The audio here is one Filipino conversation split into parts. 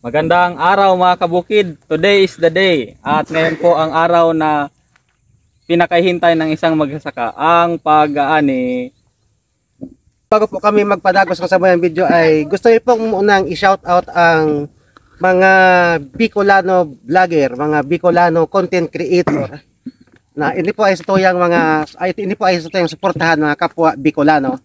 Magandang araw mga kabukid. Today is the day. At ngayon po ang araw na pinakahintay ng isang magsasaka, ang pag-aani. Bago po kami magpadagos sa sabayang video ay gusto niyo pong munang i-shout out ang mga Bicolano vlogger, mga Bicolano content creator na hindi po ay tutuyang suportahan mga kapwa Bicolano.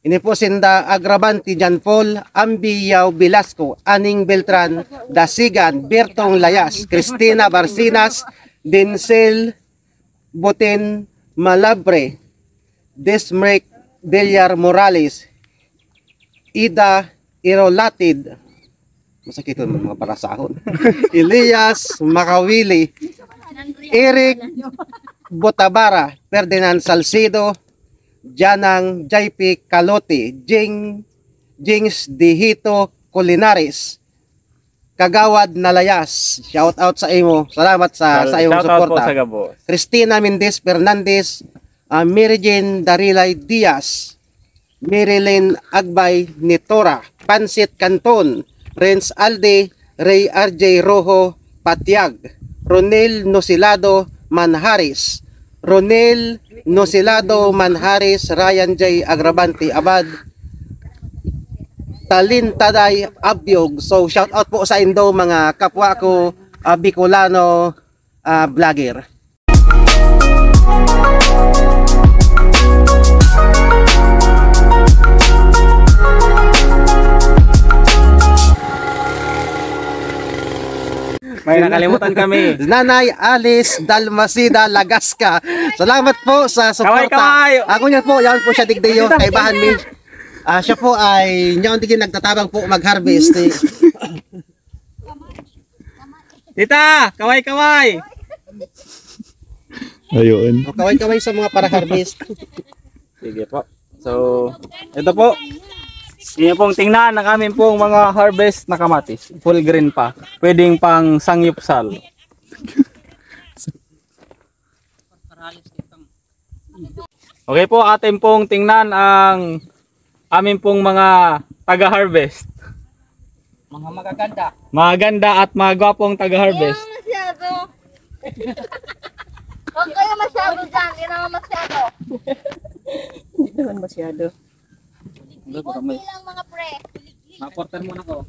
Ini po sinda Agrabanti Jan Paul, Ambiyaw Velasco, Aning Beltran, Dasigan, Bertong Layas, Cristina Barcinas, Dinsel Boten Malabre, Desmrek Villar Morales, Ida Irolatid, masakit yung mga parasahon, Elias Makawili, Eric Botabara, Ferdinand Salcido, Janang JP Kalote, Jings Dihito Culinaris, Kagawad Nalayas, shout out sa imo, salamat sa iyong suporta. Cristina Mendez Fernandez, Mary Jane Darilay Diaz, Marilyn Agbay Nitora, Pansit Canton, Renz Alde, Ray RJ Rojo Patiag, Ronel Nosilado Manharis, Ronel Nosilado Manharis, Ryan J. Agrabanti Abad, Talin Taday Abyog. So shout out po sa indo mga kapwa ko Bicolano vlogger. May nakalimutan kami. Nanay Alice Dalmasida Lagasca. Salamat po sa suporta. Kaway! Ako niya po, yan po siya digdayo kay Bahan Mi. Siya po ay nyaon digin nagtatabang po mag-harvest. Tita, kaway! Ayun. Kaway-kaway sa mga para harvest. Sige po. So, ito po. Inyo pong tingnan ang aming pong mga harvest na kamatis. Full green pa. Pwedeng pang sangyupsal. Okay po, atin pong tingnan ang aming pong mga taga-harvest. Mga magaganda. Maganda at magwapong taga-harvest. Huwag kayo masyado dyan, hindi naman masyado. Hindi naman masyado. Kunti lang mga pre. Maportan muna ko.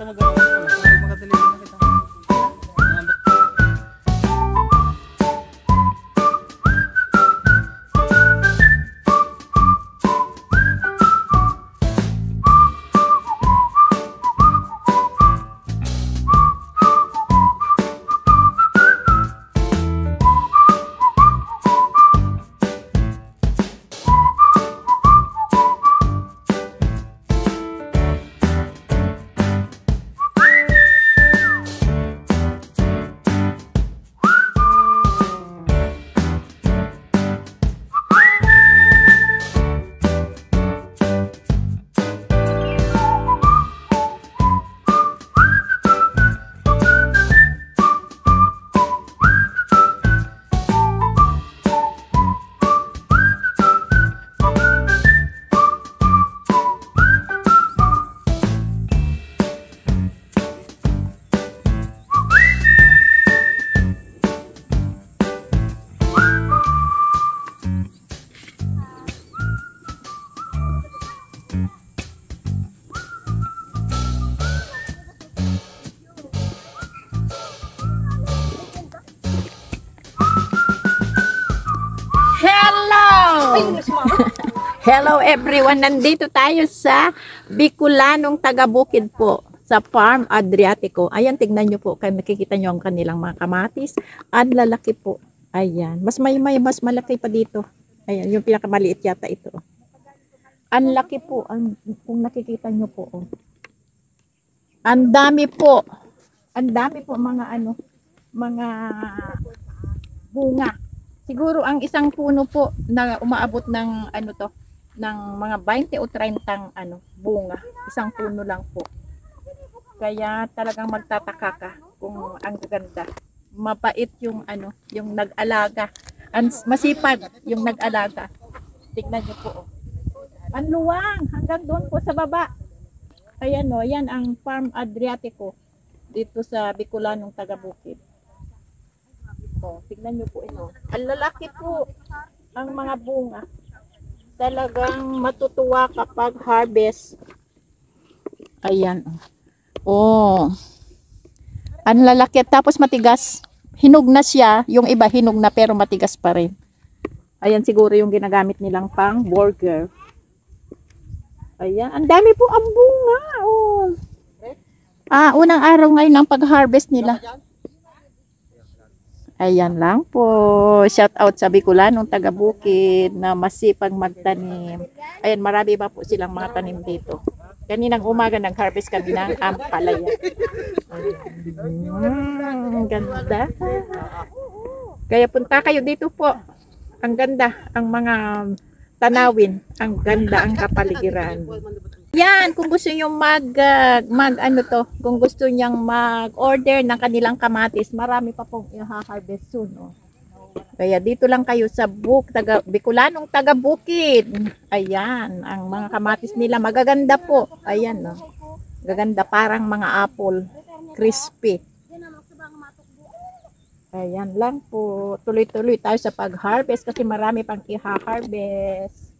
Magkadali na kita. Hello everyone, nandito tayo sa Bicolanong Tagabukid po sa Farm Adriatico. Ayan, tignan nyo po, kaya makikita nyo ang kanilang mga kamatis. Ang lalaki po. Ayan, mas malaki pa dito. Ayan, yung pinakamaliit yata ito. Ang laki po, kung nakikita nyo po. Oh. Ang dami po. Ang dami po mga mga bunga. Siguro ang isang puno po na umaabot ng ng mga 20 o 30 bunga. Isang puno lang po. Kaya talagang magtataka ka kung ang ganda. Mapait yung yung nag-alaga. Masipag yung nag-alaga. Tignan niyo po. Oh. Ang luwang hanggang doon po sa baba. Ayan o, yan ang Farm Adriatico dito sa Bicolanong Tagabukid. Oh, tignan niyo po ito. Ang lalaki po ang mga bunga. Talagang matutuwa kapag harvest. Ayan. Oh. Ang lalaki tapos matigas. Hinog na siya, yung iba hinog na pero matigas pa rin. Ayan siguro yung ginagamit nilang pang burger. Ayan, ang dami po ang bunga. Oh. Unang araw ngayon ng pag-harvest nila. Ayan lang po. Shout out sa Bicolanong Tagabukid na masipag magtanim. Ayan, marami ba po silang mga tanim dito. Kaninang umaga nag-harvest kami ng ampalaya. Ganda. Kaya punta kayo dito po. Ang ganda ang mga tanawin. Ang ganda ang kapaligiran. Yan, kung gusto nyo kung gusto nyang mag-order ng kanilang kamatis, marami pa pong i-harvest soon. Oh. Kaya dito lang kayo sa Bicolanong Tagabukid. Ayan, ang mga kamatis nila magaganda po. Ayan, no. Gaganda parang mga apple, crispy. Ayan lang po. Tuloy-tuloy tayo sa pag-harvest kasi marami pang i-harvest.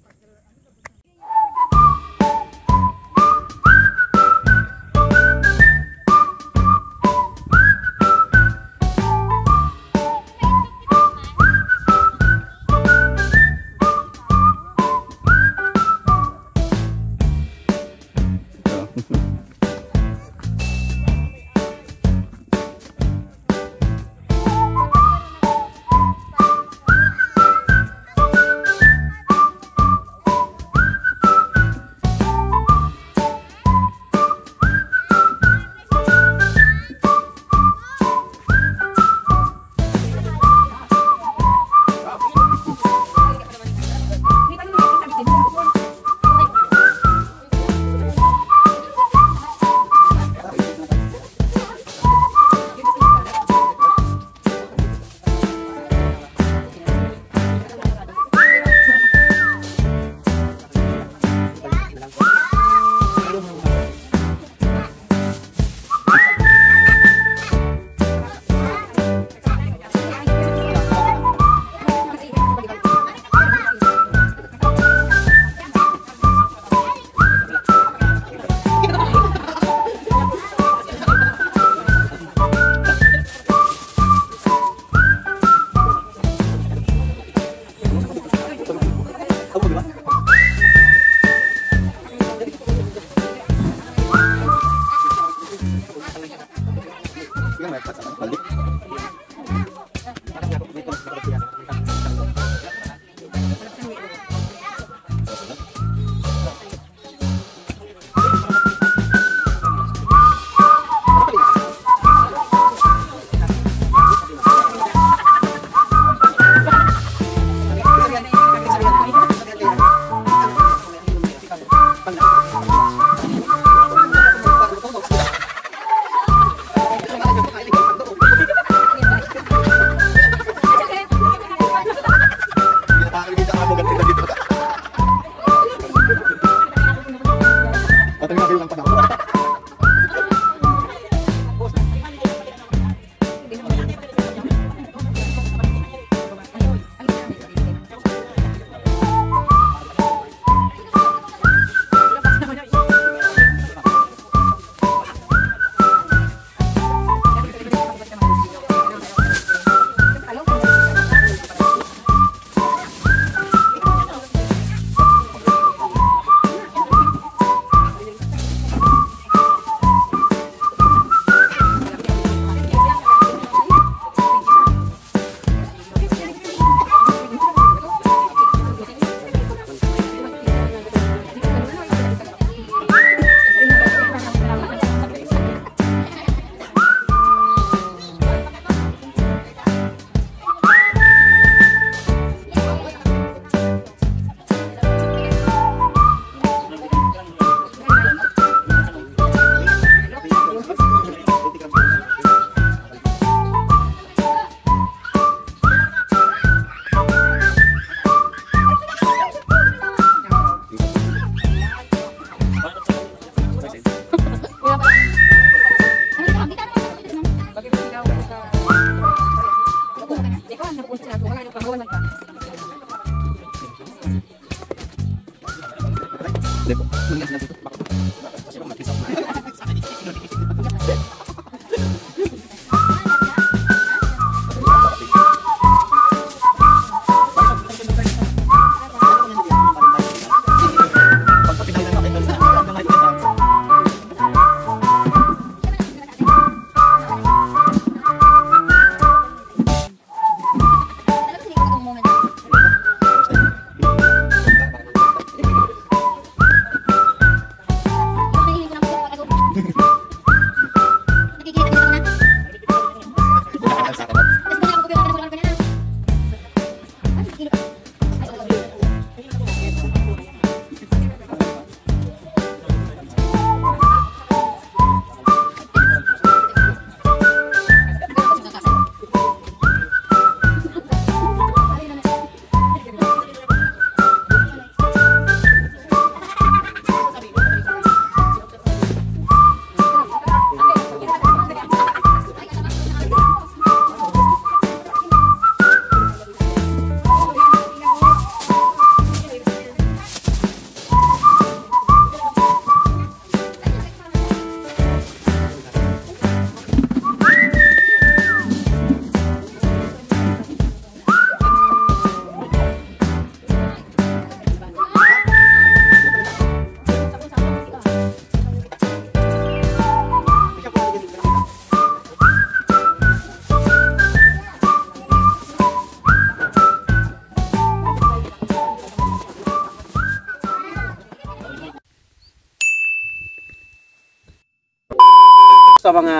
Sa mga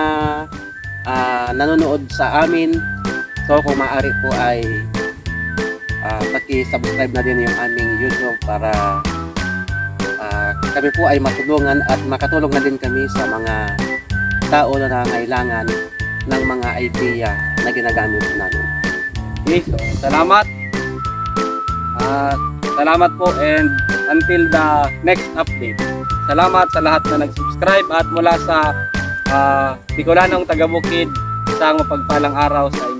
nanonood sa amin, so kung maaari po ay paki-subscribe na din yung aming YouTube para kami po ay matulungan at makatulong na din kami sa mga tao na nangailangan ng mga idea na ginagamit namin. Okay, so, salamat. Salamat po, and until the next update. Salamat sa lahat na nag-subscribe, at mula sa Bicolanong taga-Bukid, isang mapagpalang araw sa inyo.